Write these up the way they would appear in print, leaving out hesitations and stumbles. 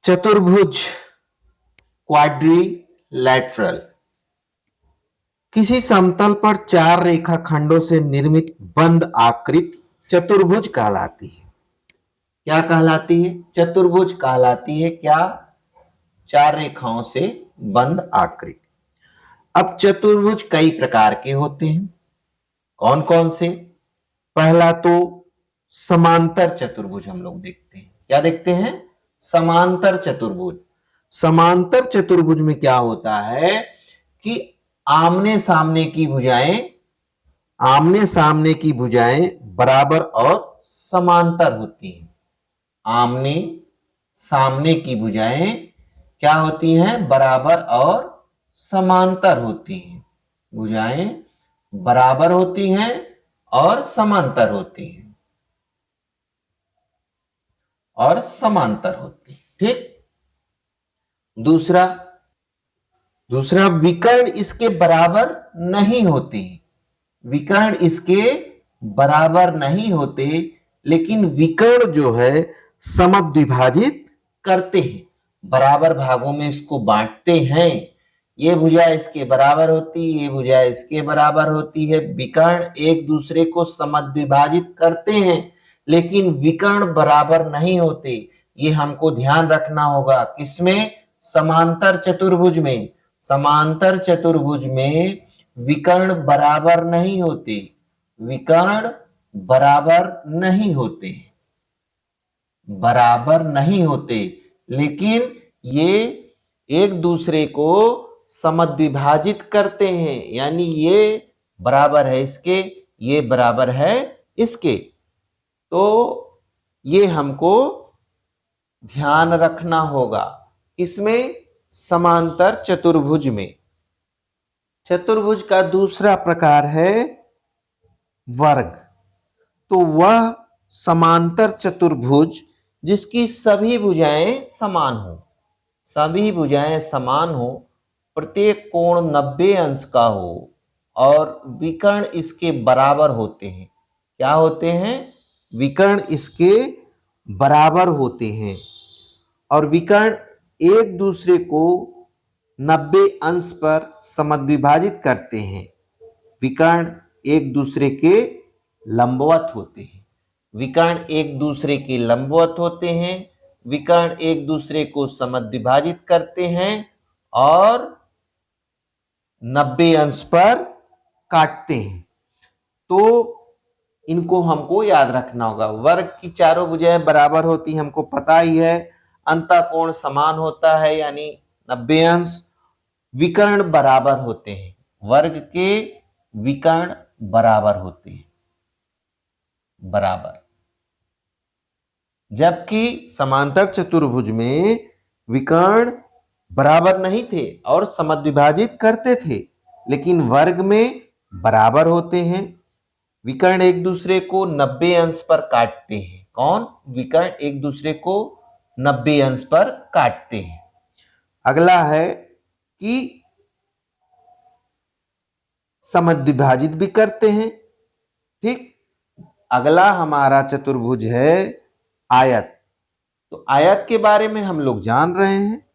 चतुर्भुज क्वाड्रिलैटरल किसी समतल पर चार रेखाखंडों से निर्मित बंद आकृति चतुर्भुज कहलाती है। क्या कहलाती है? चतुर्भुज कहलाती है। क्या? चार रेखाओं से बंद आकृति। अब चतुर्भुज कई प्रकार के होते हैं। कौन कौन से? पहला तो समांतर चतुर्भुज हम लोग देखते हैं। क्या देखते हैं? समांतर चतुर्भुज। समांतर चतुर्भुज में क्या होता है कि आमने सामने की भुजाएं बराबर और समांतर होती हैं। आमने सामने की भुजाएं क्या होती हैं? बराबर और समांतर होती हैं। भुजाएं बराबर होती हैं और समांतर होती हैं। ठीक। दूसरा विकर्ण इसके बराबर नहीं होते। विकर्ण इसके बराबर नहीं होते, लेकिन विकर्ण जो है समद्विभाजित करते हैं। बराबर भागों में इसको बांटते हैं। ये भुजा इसके बराबर होती है, ये भुजा इसके बराबर होती है। विकर्ण एक दूसरे को समद्विभाजित करते हैं, लेकिन विकर्ण बराबर नहीं होते। ये हमको ध्यान रखना होगा। किसमें? समांतर चतुर्भुज में। समांतर चतुर्भुज में विकर्ण बराबर नहीं होते। विकर्ण बराबर नहीं होते। लेकिन ये एक दूसरे को समद्विभाजित करते हैं। यानी ये बराबर है इसके, ये बराबर है इसके। तो ये हमको ध्यान रखना होगा। इसमें समांतर चतुर्भुज में। चतुर्भुज का दूसरा प्रकार है वर्ग। तो वह समांतर चतुर्भुज जिसकी सभी भुजाएं समान हो, प्रत्येक कोण 90 अंश का हो और विकर्ण इसके बराबर होते हैं। क्या होते हैं? विकर्ण इसके बराबर होते हैं और विकर्ण एक दूसरे को 90 अंश पर समद्विभाजित करते हैं। विकर्ण एक दूसरे के लंबवत होते हैं। विकर्ण एक दूसरे को समद्विभाजित करते हैं और 90 अंश पर काटते हैं। तो इनको हमको याद रखना होगा। वर्ग की चारों भुजाएं बराबर होती, हमको पता ही है। अंतःकोण समान होता है, यानी 90 अंश। विकर्ण बराबर होते हैं। वर्ग के विकर्ण बराबर होते हैं। जबकि समांतर चतुर्भुज में विकर्ण बराबर नहीं थे और समद्विभाजित करते थे, लेकिन वर्ग में बराबर होते हैं। विकर्ण एक दूसरे को 90 अंश पर काटते हैं। कौन? विकर्ण एक दूसरे को 90 अंश पर काटते हैं। अगला है कि समद्विभाजित भी करते हैं। ठीक। अगला हमारा चतुर्भुज है आयत। तो आयत के बारे में हम लोग जान रहे हैं।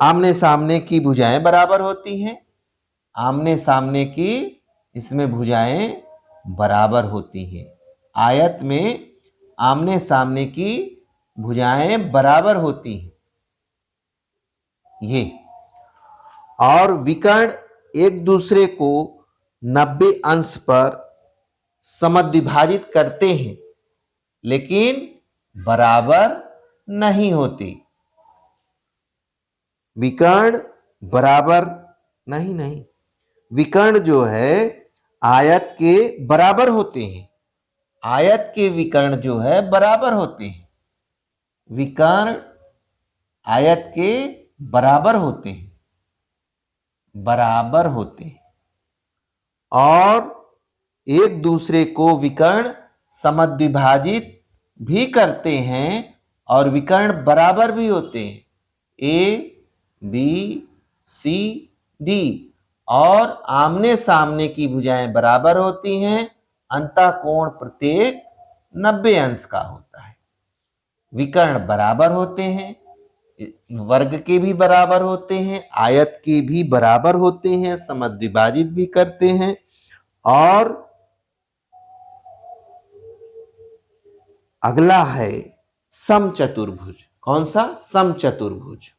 आमने सामने की भुजाएं बराबर होती हैं। इसमें भुजाएं बराबर होती हैं। आयत में आमने सामने की भुजाएं बराबर होती हैं। ये और विकर्ण एक दूसरे को 90 अंश पर समद्विभाजित करते हैं, लेकिन बराबर नहीं होते। विकर्ण बराबर नहीं, विकर्ण जो है आयत के बराबर होते हैं। आयत के विकर्ण जो है बराबर होते हैं। विकर्ण आयत के बराबर होते हैं। और एक दूसरे को विकर्ण समद्विभाजित भी करते हैं और विकर्ण बराबर भी होते हैं। ए, बी, सी, डी। और आमने सामने की भुजाएं बराबर होती हैं। अंतःकोण प्रत्येक 90 अंश का होता है। विकर्ण बराबर होते हैं, वर्ग के भी बराबर होते हैं, आयत के भी बराबर होते हैं, समद्विभाजित भी करते हैं। और अगला है समचतुर्भुज। कौन सा? समचतुर्भुज।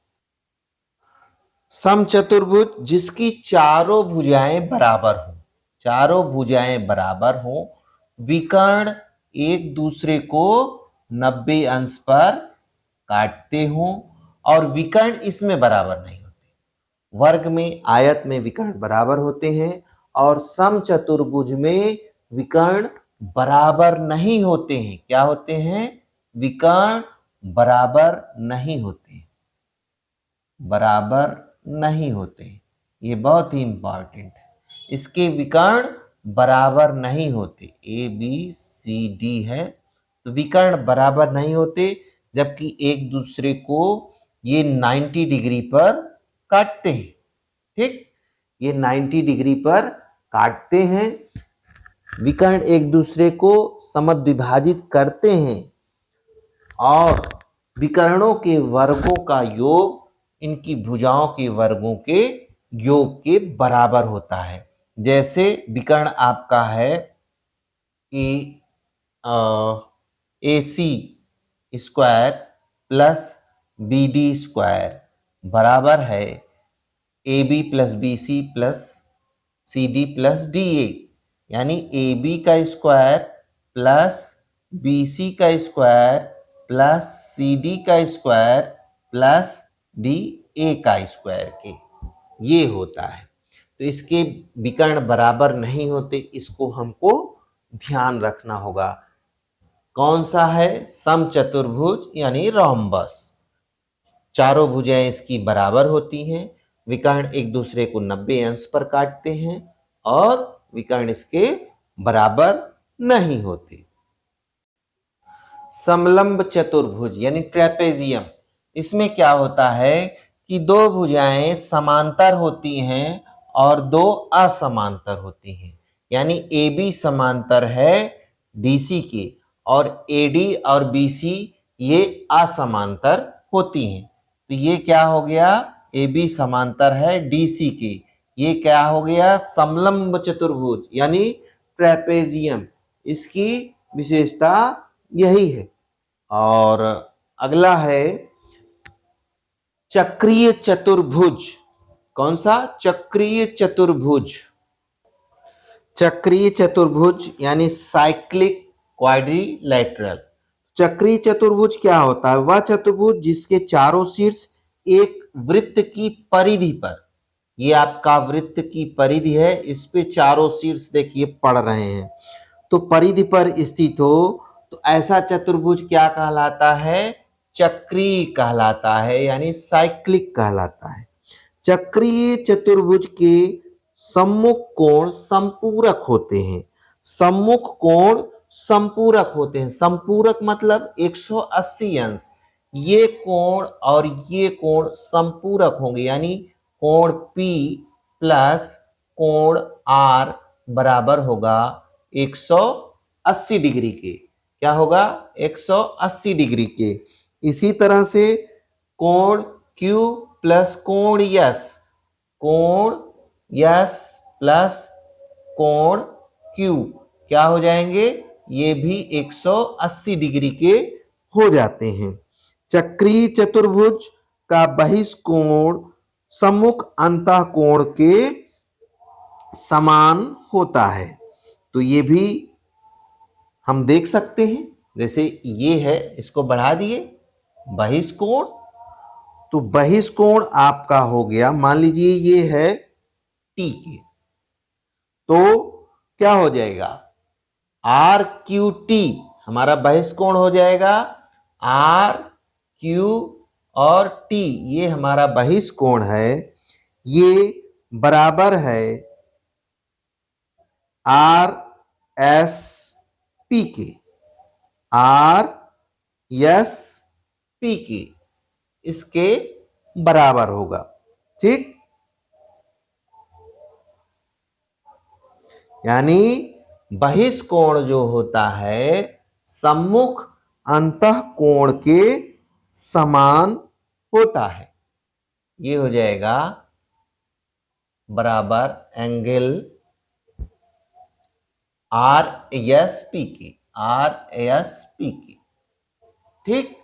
समचतुर्भुज जिसकी चारों भुजाएं बराबर हो, चारों भुजाएं बराबर हो, विकर्ण एक दूसरे को 90 अंश पर काटते हो और विकर्ण इसमें बराबर नहीं होते। वर्ग में, आयत में विकर्ण बराबर होते हैं और समचतुर्भुज में विकर्ण बराबर नहीं होते हैं। क्या होते हैं? विकर्ण बराबर नहीं होते, बराबर नहीं होते। ये बहुत ही इंपॉर्टेंट है। इसके विकर्ण बराबर नहीं होते। ए बी सी डी है तो विकर्ण बराबर नहीं होते, जबकि एक दूसरे को ये 90 डिग्री पर काटते हैं। ठीक, ये 90 डिग्री पर काटते हैं। विकर्ण एक दूसरे को समद्विभाजित करते हैं और विकर्णों के वर्गों का योग इनकी भुजाओं के वर्गों के योग के बराबर होता है। जैसे विकर्ण आपका है कि AC square plus BD square बराबर है AB plus BC plus CD plus DA, यानी AB का स्क्वायर प्लस BC का स्क्वायर प्लस CD का स्क्वायर प्लस DA का स्क्वायर के, ये होता है। तो इसके विकर्ण बराबर नहीं होते, इसको हमको ध्यान रखना होगा। कौन सा है? समचतुर्भुज यानी रोम्बस। चारों भुजाएं इसकी बराबर होती हैं, विकर्ण एक दूसरे को 90 अंश पर काटते हैं और विकर्ण इसके बराबर नहीं होते। समलंब चतुर्भुज यानी ट्रेपेजियम, इसमें क्या होता है कि दो भुजाएं समांतर होती हैं और दो असमांतर होती हैं। यानी AB समांतर है DC के और AD और BC ये असमांतर होती हैं। तो ये क्या हो गया? AB समांतर है DC के, ये क्या हो गया? समलंब चतुर्भुज यानी ट्रेपेजियम। इसकी विशेषता यही है। और अगला है चक्रीय चतुर्भुज। कौन सा? चक्रीय चतुर्भुज। चक्रीय चतुर्भुज यानी साइक्लिक क्वाड्रिलैटरल। चक्रीय चतुर्भुज क्या होता है? वह चतुर्भुज जिसके चारों शीर्ष एक वृत्त की परिधि पर, ये आपका वृत्त की परिधि है, इस पे चारों शीर्ष देखिए पड़ रहे हैं, तो परिधि पर स्थित हो, तो ऐसा चतुर्भुज क्या कहलाता है? चक्रीय कहलाता है, यानी साइक्लिक कहलाता है। चक्रीय चतुर्भुज के सम्मुख कोण संपूरक होते हैं। सम्मुख कोण संपूरक होते हैं। संपूरक मतलब 180 अंश। ये कोण और ये कोण संपूरक होंगे, यानी कोण P प्लस कोण R बराबर होगा 180 डिग्री के। क्या होगा? 180 डिग्री के। इसी तरह से कोण Q प्लस कोण S, कोण S प्लस कोण Q क्या हो जाएंगे? ये भी 180 डिग्री के हो जाते हैं। चक्रीय चतुर्भुज का बहिष्कोण सम्मुख अंतःकोण के समान होता है। तो ये भी हम देख सकते हैं। जैसे ये है, इसको बढ़ा दिए बहिष्कोण, तो बहिष्कोण आपका हो गया, मान लीजिए ये है T के, तो क्या हो जाएगा? RQT हमारा बहिष्कोण हो जाएगा। RQ और T ये हमारा बहिष्कोण है, ये बराबर है RSP के। RSP के इसके बराबर होगा। ठीक, यानी बहिष्कोण जो होता है सम्मुख अंतःकोण के समान होता है। ये हो जाएगा बराबर एंगल आर एस पी की, आर एस पी की। ठीक,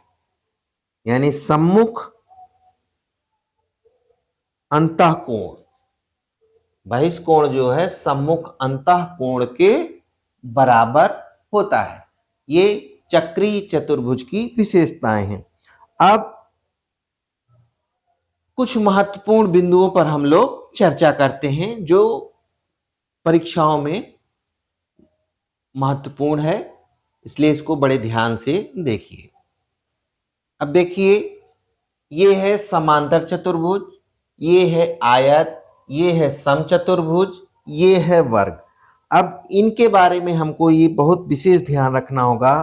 यानी सम्मुख अंतःकोण, बहिष्कोण जो है सम्मुख अंतःकोण के बराबर होता है। ये चक्रीय चतुर्भुज की विशेषताएं हैं। अब कुछ महत्वपूर्ण बिंदुओं पर हम लोग चर्चा करते हैं जो परीक्षाओं में महत्वपूर्ण है, इसलिए इसको बड़े ध्यान से देखिए। अब देखिए, ये है समांतर चतुर्भुज, ये है आयत, ये है समचतुर्भुज, ये है वर्ग। अब इनके बारे में हमको ये बहुत विशेष ध्यान रखना होगा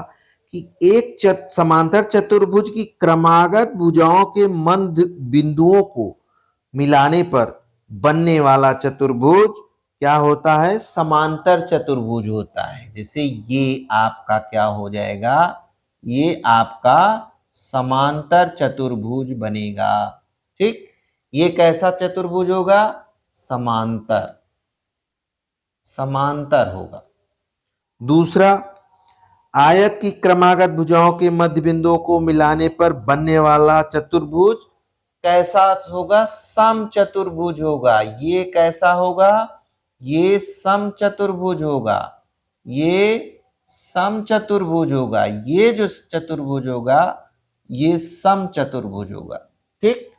कि एक समांतर चतुर्भुज की क्रमागत भुजाओं के मध्य बिंदुओं को मिलाने पर बनने वाला चतुर्भुज क्या होता है? समांतर चतुर्भुज होता है। जैसे ये आपका क्या हो जाएगा? ये आपका समांतर चतुर्भुज बनेगा। ठीक, ये कैसा चतुर्भुज होगा? समांतर, समांतर होगा। दूसरा, आयत की क्रमागत भुजाओं के मध्य बिंदुओं को मिलाने पर बनने वाला चतुर्भुज कैसा होगा? समचतुर्भुज होगा। ये कैसा होगा? ये समचतुर्भुज होगा, ये समचतुर्भुज होगा। ये जो चतुर्भुज होगा ये समचतुर्भुज होगा। ठीक,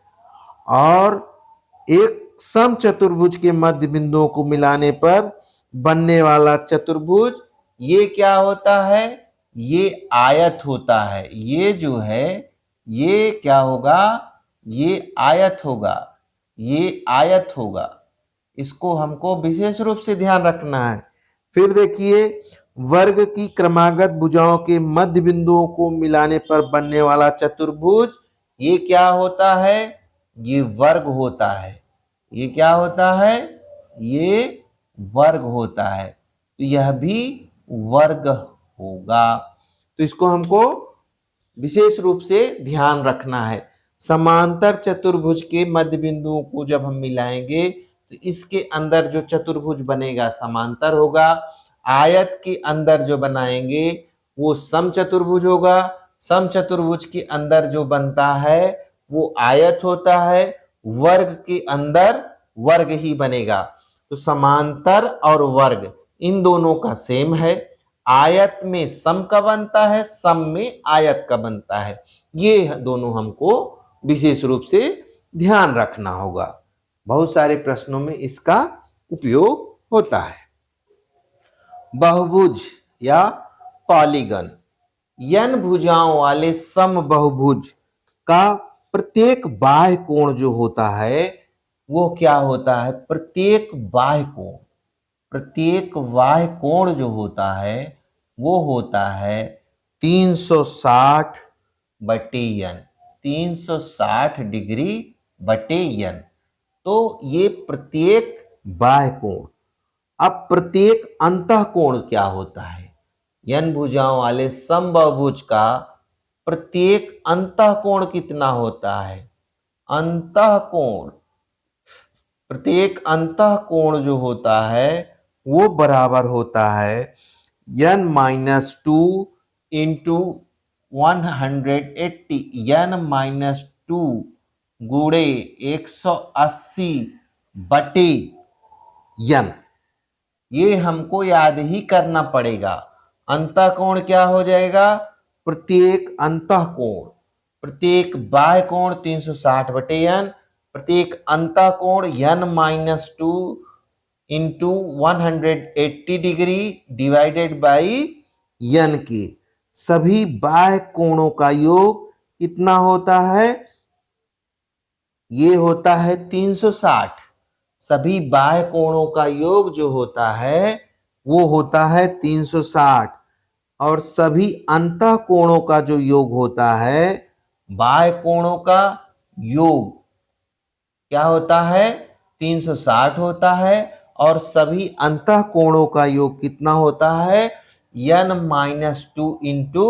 और एक समचतुर्भुज के मध्य बिंदुओं को मिलाने पर बनने वाला चतुर्भुज ये क्या होता है? ये आयत होता है। ये जो है ये क्या होगा? ये आयत होगा, ये आयत होगा। इसको हमको विशेष रूप से ध्यान रखना है। फिर देखिए, वर्ग की क्रमागत भुजाओं के मध्य बिंदुओं को मिलाने पर बनने वाला चतुर्भुज ये क्या होता है? ये वर्ग होता है। ये क्या होता है? ये वर्ग होता है। तो यह भी वर्ग होगा। तो इसको हमको विशेष रूप से ध्यान रखना है। समांतर चतुर्भुज के मध्य बिंदुओं को जब हम मिलाएंगे तो इसके अंदर जो चतुर्भुज बनेगा समांतर होगा। आयत के अंदर जो बनाएंगे वो समचतुर्भुज होगा। समचतुर्भुज के अंदर जो बनता है वो आयत होता है। वर्ग के अंदर वर्ग ही बनेगा। तो समांतर और वर्ग इन दोनों का सेम है। आयत में सम का बनता है, सम में आयत का बनता है। ये दोनों हमको विशेष रूप से ध्यान रखना होगा। बहुत सारे प्रश्नों में इसका उपयोग होता है। बहुभुज या पॉलीगन, n भुजाओं वाले समबहुभुज का प्रत्येक बाह्य कोण जो होता है वो क्या होता है? प्रत्येक बाह्य कोण, प्रत्येक बाह्य कोण जो होता है वो होता है 360 बटे n, 360 डिग्री बटे n। तो ये प्रत्येक बाह्य कोण। अब प्रत्येक अंतःकोण क्या होता है? n भुजाओं वाले समबाहुभुज का प्रत्येक अंतःकोण कितना होता है? अंतःकोण, प्रत्येक अंतःकोण जो होता है वो बराबर होता है n-2 इंटू 180, n-2 गुणे 180 बटे n। ये हमको याद ही करना पड़ेगा। अंतःकोण क्या हो जाएगा? प्रत्येक अंतःकोण, प्रत्येक बाह्य कोण 360 बटे n, प्रत्येक अंतःकोण n-2 into 180 degree divided by n के सभी बाह्य कोणों का योग कितना होता है? ये होता है 360। सभी बाह्य कोणों का योग जो होता है वो होता है 360, और सभी अंतःकोणों का जो योग होता है, बाह्य कोणों का योग क्या होता है? 360 होता है, और सभी अंतःकोणों का योग कितना होता है? n-2 into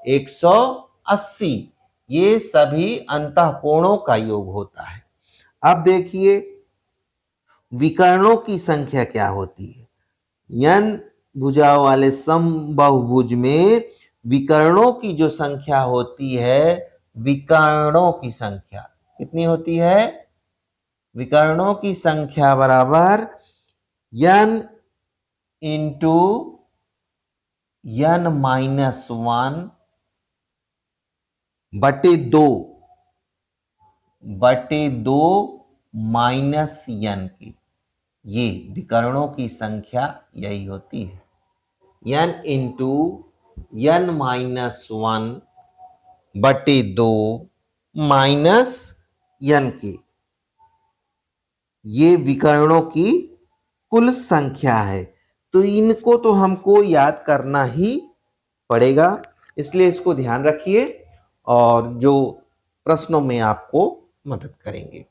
180। ये सभी अंतःकोणों का योग होता है। अब देखिए विकर्णों की संख्या क्या होती है। n भुजाओं वाले समबाहुभुज में विकर्णों की जो संख्या होती है, विकर्णों की संख्या कितनी होती है? विकर्णों की संख्या बराबर n इंटू n-1 बटे दो माइनस n की। ये विकर्णों की संख्या यही होती है। n इंटू n-1 बटे दो माइनस n की, ये विकर्णों की कुल संख्या है। तो इनको तो हमको याद करना ही पड़ेगा, इसलिए इसको ध्यान रखिए और जो प्रश्नों में आपको मदद करेंगे।